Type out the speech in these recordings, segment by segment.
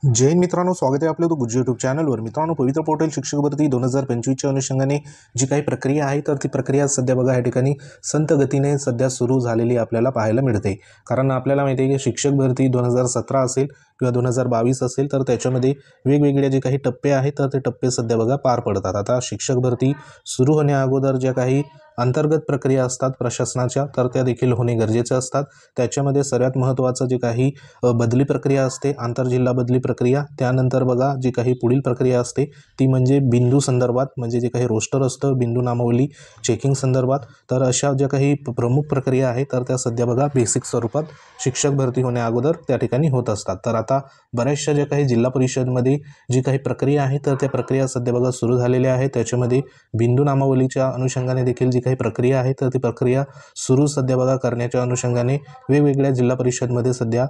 जय हिंद मित्रांनो, स्वागत आहे आपलं तो गुजरात यूट्यूब चॅनलवर। मित्रांनो, पवित्र पोर्टल शिक्षक भरती 2025च्या अनुषंगाने जी काही प्रक्रिया आहे तर ती प्रक्रिया सध्या बघा या ठिकाणी संत गतीने सध्या सुरू झालेली आपल्याला पाहायला मिळते। कारण आपल्याला माहिती आहे की शिक्षक भरती 2017 असेल किंवा 2022 असेल तर त्याच्यामध्ये वेगवेगळे जे काही टप्पे आहेत तर ते टप्पे सध्या बघा पार पडतात। आता शिक्षक भरती सुरू होण्या अगोदर ज्या काही अंतर्गत प्रक्रिया असतात प्रशासनाच्या तर त्या देखील होणे गरजेचे असतात। त्याच्यामध्ये सर्वात महत्त्वाचं जे काही बदली प्रक्रिया असते, आंतरजिल्हा बदली प्रक्रिया, त्यानंतर बघा जी काही पुढील प्रक्रिया असते ती म्हणजे बिंदू संदर्भात, म्हणजे जे काही रोस्टर असतं बिंदू नामावली चेकिंग संदर्भात। तर अशा ज्या काही प्रमुख प्रक्रिया आहेत तर त्या सध्या बघा बेसिक स्वरूपात शिक्षक भरती होण्या अगोदर त्या ठिकाणी होत असतात। तर आता बऱ्याचशा ज्या काही जिल्हा परिषदमध्ये जी काही प्रक्रिया आहे तर त्या प्रक्रिया सध्या बघा सुरू झालेल्या आहेत। त्याच्यामध्ये बिंदू नामावलीच्या अनुषंगाने देखील जी काही प्रक्रिया आहे तर ती प्रक्रिया सुरू सध्या बघा करण्याच्या अनुषंगाने वेगवेगळ्या जिल्हा परिषदमध्ये सध्या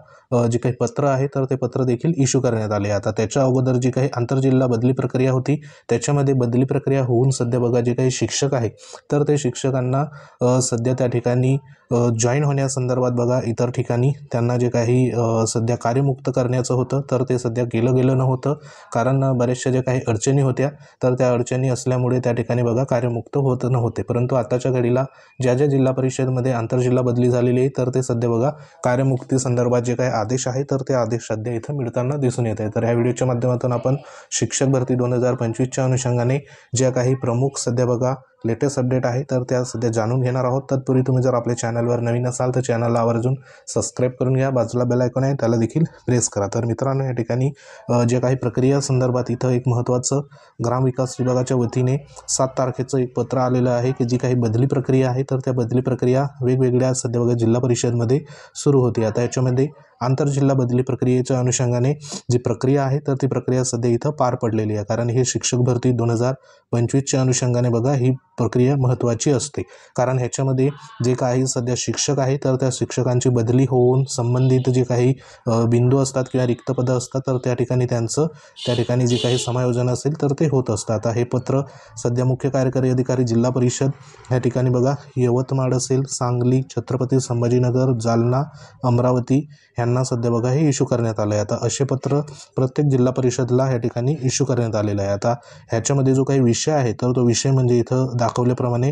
जे काही पत्र आहे तर ते पत्र देखील इश्यू करण्यात आले। आता त्याच्या अगोदर जी काही आंतरजिल्हा बदली प्रक्रिया होती त्याच्यामध्ये बदली प्रक्रिया होऊन सध्या बघा जे काही शिक्षक आहे तर ते शिक्षकांना सध्या त्या ठिकाणी जॉईन होण्यासंदर्भात बघा इतर ठिकाणी त्यांना जे काही सध्या कार्यमुक्त करण्याचं होतं तर ते सध्या गेलं नव्हतं। कारण बऱ्याचशा ज्या काही अडचणी होत्या तर त्या अडचणी असल्यामुळे त्या ठिकाणी बघा कार्यमुक्त होत नव्हते। परंतु आताच्या घडीला ज्या ज्या जिल्हा परिषदमध्ये आंतरजिल्हा बदली झालेली आहे तर ते सध्या बघा कार्यमुक्ती संदर्भात जे काही आदेश आहे तर ते आदेश सध्या इथं मिळताना दिसून येत आहे। तर ह्या व्हिडिओच्या माध्यमातून आपण शिक्षक भरती 2025च्या अनुषंगाने ज्या काही प्रमुख सध्या बघा लेटेस्ट अपडेट आहे तर त्या सध्या जाणून घेणार आहोत। तत्पूर्वी तुम्ही जर आपल्या चॅनलवर नवीन असाल तर चॅनलला आवर्जून सबस्क्राईब करून घ्या, बाजूला बेल आयकॉन आहे त्याला देखील प्रेस करा। तर मित्रांनो, या ठिकाणी जे काही प्रक्रिया संदर्भात इथं एक महत्त्वाचं ग्रामविकास विभागाच्या वतीने 7 तारखेचं एक पत्र आलेलं आहे की जी काही बदली प्रक्रिया आहे तर त्या बदली प्रक्रिया वेगवेगळ्या सध्या बघा जिल्हा परिषदमध्ये सुरू होती। आता याच्यामध्ये आंतरजिल्हा बदली प्रक्रियेच्या अनुषंगाने जी प्रक्रिया आहे तर ती प्रक्रिया सध्या इथं पार पडलेली आहे। कारण हे शिक्षक भरती 2025च्या अनुषंगाने बघा ही प्रक्रिया महत्त्वाची असते। कारण ह्याच्यामध्ये जे काही सध्या शिक्षक आहे तर त्या शिक्षकांची बदली होऊन संबंधित जे काही बिंदू असतात किंवा रिक्त पदं असतात तर त्या ठिकाणी त्यांचं त्या ठिकाणी जे काही समायोजन असेल तर ते होत असतं। आता हे पत्र सध्या मुख्य कार्यकारी अधिकारी जिल्हा परिषद ह्या ठिकाणी बघा यवतमाळ असेल, सांगली, छत्रपती संभाजीनगर, जालना, अमरावती ह्यांना सध्या बघा हे इश्यू करण्यात आलं आहे। आता असे पत्र प्रत्येक जिल्हा परिषदला ह्या ठिकाणी इश्यू करण्यात आलेलं आहे। आता ह्याच्यामध्ये जो काही विषय आहे तर तो विषय म्हणजे इथं दाखवल्याप्रमाणे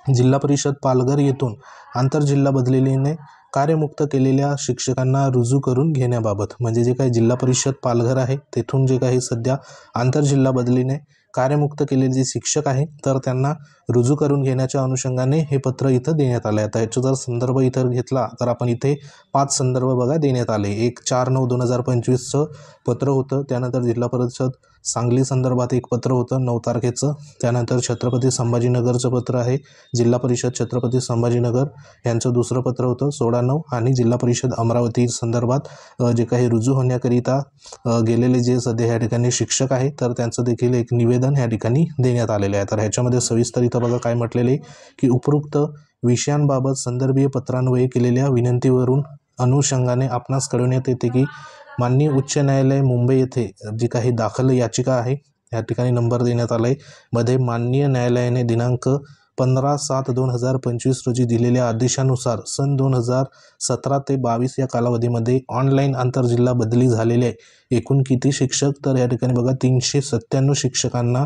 जिल्हा परिषद पालघर येथून आंतरजिल्हा बदलीने कार्यमुक्त केलेल्या शिक्षकांना रुजू करून घेण्याबाबत, म्हणजे जे काही जिल्हा परिषद पालघर आहे तेथून जे काही सध्या आंतरजिल्हा बदलीने कार्यमुक्त केलेले जे शिक्षक आहे तर त्यांना रुजू करून घेण्याच्या अनुषंगाने हे पत्र इथं देण्यात आलं आहे। आता याचा जर संदर्भ इथं घेतला तर आपण इथे 5 संदर्भ बघा देण्यात आले। एक 4/9/2025चं पत्र होतं, त्यानंतर जिल्हा परिषद सांगली संदर्भात एक पत्र होतं 9 तारखेचं, त्यानंतर छत्रपती संभाजीनगरचं पत्र आहे, जिल्हा परिषद छत्रपती संभाजीनगर यांचं दुसरं पत्र होतं 16/9, आणि जिल्हा परिषद अमरावती संदर्भात जे काही रुजू होण्याकरिता गेलेले जे सध्या ह्या ठिकाणी शिक्षक आहे तर त्यांचं देखील एक निवेदन ह्या ठिकाणी देण्यात आलेलं आहे। तर ह्याच्यामध्ये सविस्तर इथं बघा काय म्हटलेले की उपरोक्त विषयांबाबत संदर्भीय पत्रान्वये केलेल्या विनंतीवरून अनुषंगाने आपणास कळवण्यात येते की माननीय उच्च न्यायालय मुंबई येथे जी काही दाखल याचिका आहे या ठिकाणी नंबर देण्यात आला आहे मध्ये माननीय न्यायालयाने दिनांक 15/7/2025 रोजी दिलेल्या आदेशानुसार सन 2017 ते 22 या कालावधीमध्ये ऑनलाईन आंतरजिल्हा बदली झालेले एकूण किती शिक्षक, तर या ठिकाणी बघा 397 शिक्षकांना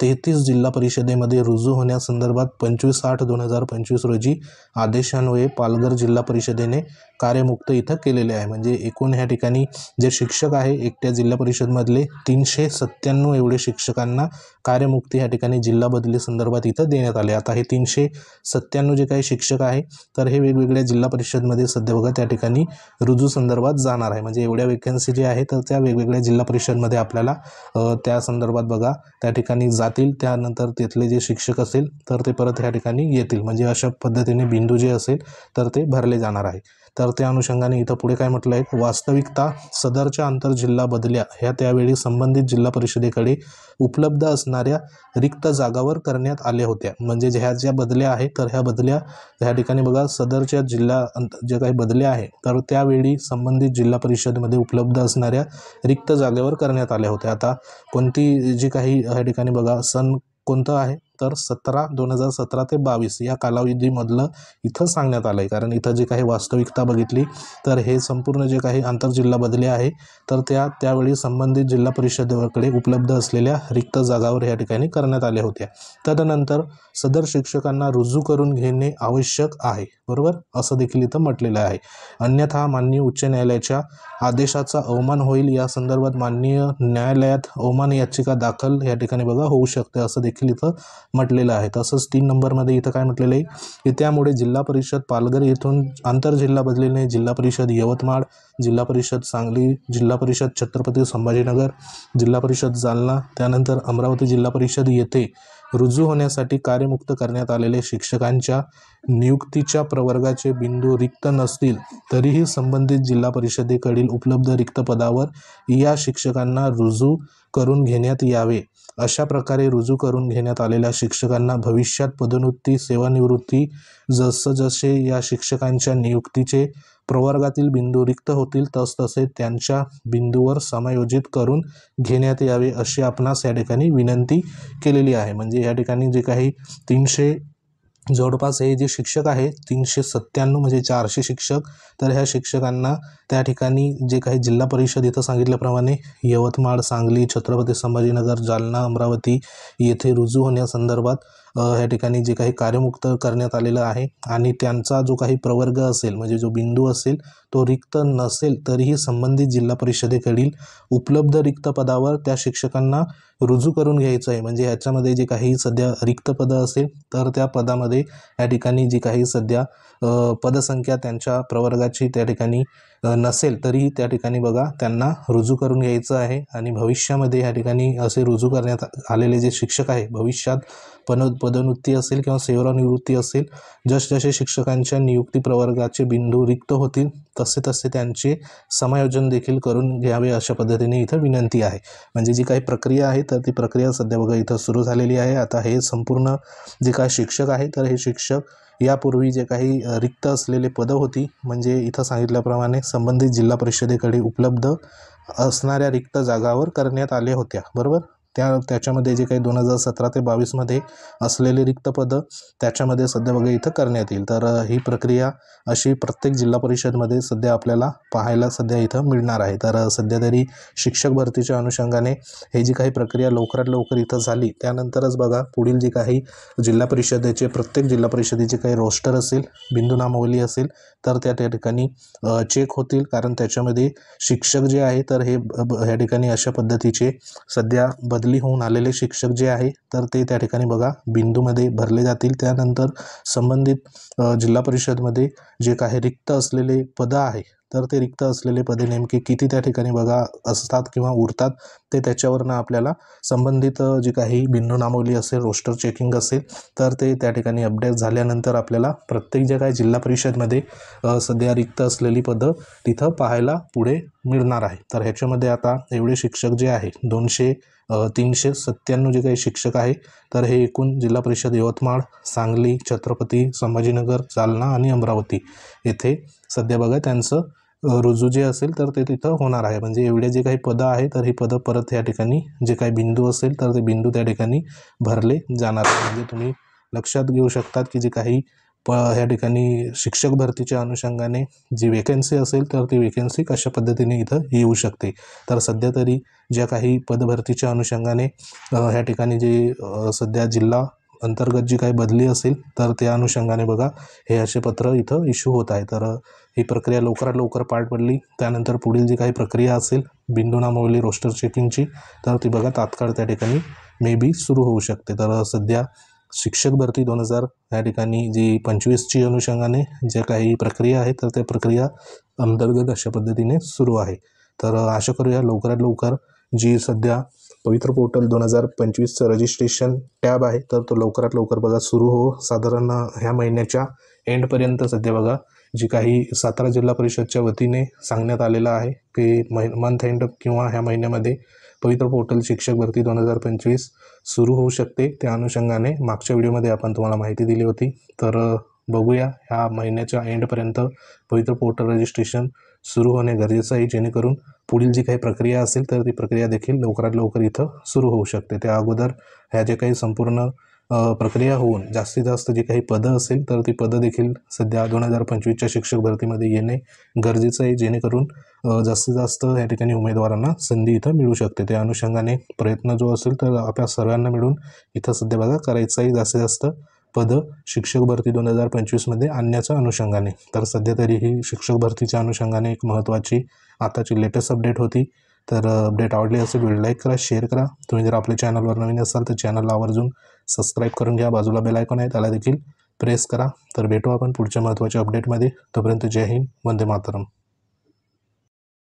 33 जिल्हा परिषदेमध्ये रुजू होण्यासंदर्भात 25/8/2025 रोजी आदेशान्वये पालघर जिल्हा परिषदेने कार्यमुक्त इथं केलेले आहे। म्हणजे एकूण ह्या ठिकाणी जे शिक्षक आहे एकट्या जिल्हा परिषदमधले 397 एवढे शिक्षकांना कार्यमुक्ती ह्या ठिकाणी जिल्हा बदली संदर्भात इथं देण्यात आले। आता हे 397 जे काही शिक्षक आहे तर हे वेगवेगळ्या जिल्हा परिषदमध्ये सध्या बघा त्या ठिकाणी रुजू संदर्भात जाणार आहे। म्हणजे एवढ्या वेकन्सी जे आहे तर त्या वेगवेगळ्या जिल्हा परिषदमध्ये आपल्याला त्या संदर्भात बघा त्या ठिकाणी जातील, त्यानंतर तिथले जे शिक्षक असेल तर ते परत ह्या ठिकाणी येतील। म्हणजे अशा पद्धतीने बिंदू जे असेल तर ते भरले जाणार आहे। तर त्या अनुषंगाने इथं पुढे काय म्हटलं आहे, वास्तविकता सदरच्या आंतरजिल्हा बदल्या ह्या त्यावेळी संबंधित जिल्हा परिषदेकडे उपलब्ध असणाऱ्या रिक्त जागावर करण्यात आल्या होत्या। म्हणजे ह्या ज्या बदल्या आहेत तर ह्या बदल्या ह्या ठिकाणी बघा सदरच्या जिल्हा जे काही बदल्या आहे तर त्यावेळी संबंधित जिल्हा परिषदेमध्ये उपलब्ध असणाऱ्या रिक्त जागेवर करण्यात आल्या होत्या। आता कोणती जी काही ह्या ठिकाणी बघा सन कोणतं आहे तर 2017 ते 22 या कालावधीमधलं इथं सांगण्यात आलं आहे. कारण इथं जे काही वास्तविकता बघितली तर हे संपूर्ण जे काही आंतरजिल्हा बदली आहे तर त्यावेळी संबंधित जिल्हा परिषदेकडे उपलब्ध असलेल्या रिक्त जागावर या ठिकाणी करण्यात आल्या होत्या. तदनंतर सदर शिक्षकांना रुजू करून घेणे आवश्यक आहे, बरोबर, असं देखील इथं म्हटलेलं आहे. अन्यथा माननीय उच्च न्यायालयाच्या आदेशाचा अवमान होईल, या संदर्भात माननीय न्यायालयात अवमान याचिका दाखल या ठिकाणी बघा होऊ शकते, असं देखील इथं म्हटलेलं आहे. तसंच 3 नंबरमध्ये इथं काय म्हटलेलं आहे की त्यामुळे जिल्हा परिषद पालघर येथून आंतरजिल्हा बदलीने जिल्हा परिषद यवतमाळ, जिल्हा परिषद सांगली, जिल्हा परिषद छत्रपती संभाजीनगर, जिल्हा परिषद जालना, त्यानंतर अमरावती जिल्हा परिषद येथे रुजू होण्यासाठी कार्यमुक्त करण्यात आलेले शिक्षकांच्या नियुक्तीच्या प्रवर्गाचे बिंदू रिक्त नसतील तरीही संबंधित जिल्हा परिषदेकडील उपलब्ध रिक्त पदावर या शिक्षकांना रुजू करून घेण्यात यावे. अशा प्रकारे रुजू करून घेण्यात आलेल्या शिक्षकांना भविष्यात पदोन्नती, सेवानिवृत्ती जसजसे या शिक्षकांच्या नियुक्तीचे प्रवर्गातील बिंदू रिक्त होतील तसतसे त्यांच्या बिंदूवर समायोजित करून घेण्यात यावे, अशी आपणास या ठिकाणी विनंती केलेली आहे. म्हणजे या ठिकाणी जे काही 300 जवळपास हे जे शिक्षक आहे 397 म्हणजे 400 शिक्षक, तर ह्या शिक्षकांना त्या ठिकाणी जे काही जिल्हा परिषद इथं सांगितल्याप्रमाणे यवतमाळ, सांगली, छत्रपती संभाजीनगर, जालना, अमरावती येथे रुजू होण्यासंदर्भात ह्या ठिकाणी जे काही कार्यमुक्त करण्यात आलेलं आहे आणि त्यांचा जो काही प्रवर्ग असेल म्हणजे जो बिंदू असेल तो रिक्त नसेल तरीही संबंधित जिल्हा परिषदेकडील उपलब्ध रिक्त पदावर त्या शिक्षकांना रुजू करून घ्यायचं आहे. म्हणजे ह्याच्यामध्ये जे काही सध्या रिक्त पदं असेल तर त्या पदामध्ये या ठिकाणी जी काही सध्या पदसंख्या त्यांच्या प्रवर्गाची त्या ठिकाणी नसेल तरीही त्या ठिकाणी बघा त्यांना रुजू करून घ्यायचं आहे. आणि भविष्यामध्ये या ठिकाणी असे रुजू करण्यात आलेले जे शिक्षक आहे भविष्यात पदोन्नती असेल किंवा सेवानिवृत्ती असेल, जसजसे शिक्षकांच्या नियुक्ती प्रवर्गाचे बिंदू रिक्त होतील तसे तसे त्यांचे समायोजन देखील करून घ्यावे, अशा पद्धतीने इथं विनंती आहे. म्हणजे जी काही प्रक्रिया आहे तर ती प्रक्रिया सध्या बघा इथं सुरू झालेली आहे. आता हे संपूर्ण जे काही शिक्षक आहे तर हे शिक्षक यापूर्वी जे काही रिक्त असलेले पदं होती म्हणजे इथं सांगितल्याप्रमाणे संबंधित जिल्हा परिषदेकडे उपलब्ध असणाऱ्या रिक्त जागावर करण्यात आल्या होत्या, बरोबर. त्याच्यामध्ये जे काही 2017 ते 22मध्ये असलेले रिक्त पदं त्याच्यामध्ये सध्या बघा इथं करण्यात येईल. तर ही प्रक्रिया अशी प्रत्येक जिल्हा परिषदमध्ये सध्या आपल्याला पाहायला सध्या इथं मिळणार आहे. तर सध्या तरी शिक्षक भरतीच्या अनुषंगाने हे जी काही प्रक्रिया लवकरात लवकर इथं झाली त्यानंतरच बघा पुढील जे काही जिल्हा परिषदेचे प्रत्येक जिल्हा परिषदेचे काही रोस्टर असेल, बिंदू नामावली असेल तर त्या ठिकाणी चेक होतील. कारण त्याच्यामध्ये शिक्षक जे आहे तर हे ह्या ठिकाणी अशा पद्धतीचे सध्या बदली होऊन आलेले शिक्षक जे आहे तर ते त्या ठिकाणी बघा बिंदूमध्ये भरले जातील. त्यानंतर संबंधित जिल्हा परिषदमध्ये जे काही रिक्त असलेले पदं आहे तर ते रिक्त असलेले पदे नेमके किती त्या ठिकाणी बघा असतात किंवा उरतात ते त्याच्यावरनं आपल्याला संबंधित जे काही बिंदू नामावली असेल, रोस्टर चेकिंग असेल तर ते त्या ठिकाणी अपडेट झाल्यानंतर आपल्याला प्रत्येक जे काही जिल्हा परिषदमध्ये सध्या रिक्त असलेली पदं तिथं पाहायला पुढे मिळणार आहे. तर ह्याच्यामध्ये आता एवढे शिक्षक जे आहे 397 जे काही शिक्षक आहे तर हे एकूण जिल्हा परिषद यवतमाळ, सांगली, छत्रपती संभाजीनगर, जालना आणि अमरावती येथे सध्या बघा त्यांचं रुजू जे असेल तर ते तिथं होणार आहे. म्हणजे एवढे जे काही पदं आहे तर ही पदं परत या ठिकाणी जे काही बिंदू असेल तर ते बिंदू त्या ठिकाणी भरले जाणार आहे. म्हणजे तुम्ही लक्षात घेऊ शकतात की जे काही ह्या ठिकाणी शिक्षक भरतीच्या अनुषंगाने जी वेकेन्सी असेल तर ती वेकेन्सी कशा पद्धतीने इथं येऊ शकते. तर सध्या तरी ज्या काही पदभरतीच्या अनुषंगाने ह्या ठिकाणी जे सध्या जिल्हा अंतर्गत जी काही बदली असेल तर त्या अनुषंगाने बघा हे असे पत्र इथं इश्यू होत आहे. तर ही प्रक्रिया लवकरात लवकर पार पडली त्यानंतर पुढील जी काही प्रक्रिया असेल बिंदू नामावली रोस्टर चेकिंगची तर ती बघा तात्काळ त्या ठिकाणी मे बी सुरू होऊ शकते. तर सध्या शिक्षक भरती 2000 या ठिकाणी जी 25ची अनुषंगाने ज्या काही प्रक्रिया आहे तर त्या प्रक्रिया अंतर्गत अशा पद्धतीने सुरू आहे. तर आशा करूया लवकरात लवकर जी सध्या पवित्र पोर्टल 2025चं रजिस्ट्रेशन टॅब आहे तर तो लवकरात लवकर बघा सुरू हो. साधारण ह्या महिन्याच्या एंडपर्यंत सध्या बघा जी काही सातारा जिल्हा परिषदच्या वतीने सांगण्यात आलेलं आहे की मंथ एंड किंवा ह्या महिन्यामध्ये पवित्र पोर्टल शिक्षक भरती 2025 सुरू होऊ शकते. त्या अनुषंगाने मागच्या व्हिडिओमध्ये आपण तुम्हाला माहिती दिली होती. तर बघूया ह्या महिन्याच्या एंडपर्यंत पवित्र पोर्टल रजिस्ट्रेशन सुरू होणे गरजेचं आहे जेणेकरून पुढील जी काही प्रक्रिया असेल तर ती प्रक्रिया देखील लवकरात लवकर इथं सुरू होऊ शकते. त्या अगोदर ह्या जे काही संपूर्ण प्रक्रिया होऊन जास्तीत जास्त जी काही पदं असेल तर ती पदं देखील सध्या 2025च्या शिक्षक भरतीमध्ये येणे गरजेचं आहे, जेणेकरून जास्तीत जास्त या ठिकाणी उमेदवारांना संधी इथं मिळू शकते. त्या अनुषंगाने प्रयत्न जो असेल तर आपल्या सर्वांना मिळून इथं सध्या बघा करायचं आहे जास्तीत जास्त पदं शिक्षक भरती 2025मध्ये आणण्याच्या अनुषंगाने. तर सध्या तरी ही शिक्षक भरतीच्या अनुषंगाने एक महत्त्वाची आताची लेटेस्ट अपडेट होती. तर अपडेट आवडली असेल व्हिडिओ लाईक करा, शेअर करा. तुम्ही जर आपल्या चॅनलवर नवीन असाल तर चॅनलला आवर्जून सबस्क्राईब करून घ्या. बाजूला बेल आयकॉन आहे त्याला देखील प्रेस करा. तर भेटू आपण पुढच्या महत्त्वाच्या अपडेटमध्ये. तोपर्यंत जय हिंद, वंदे मातरम.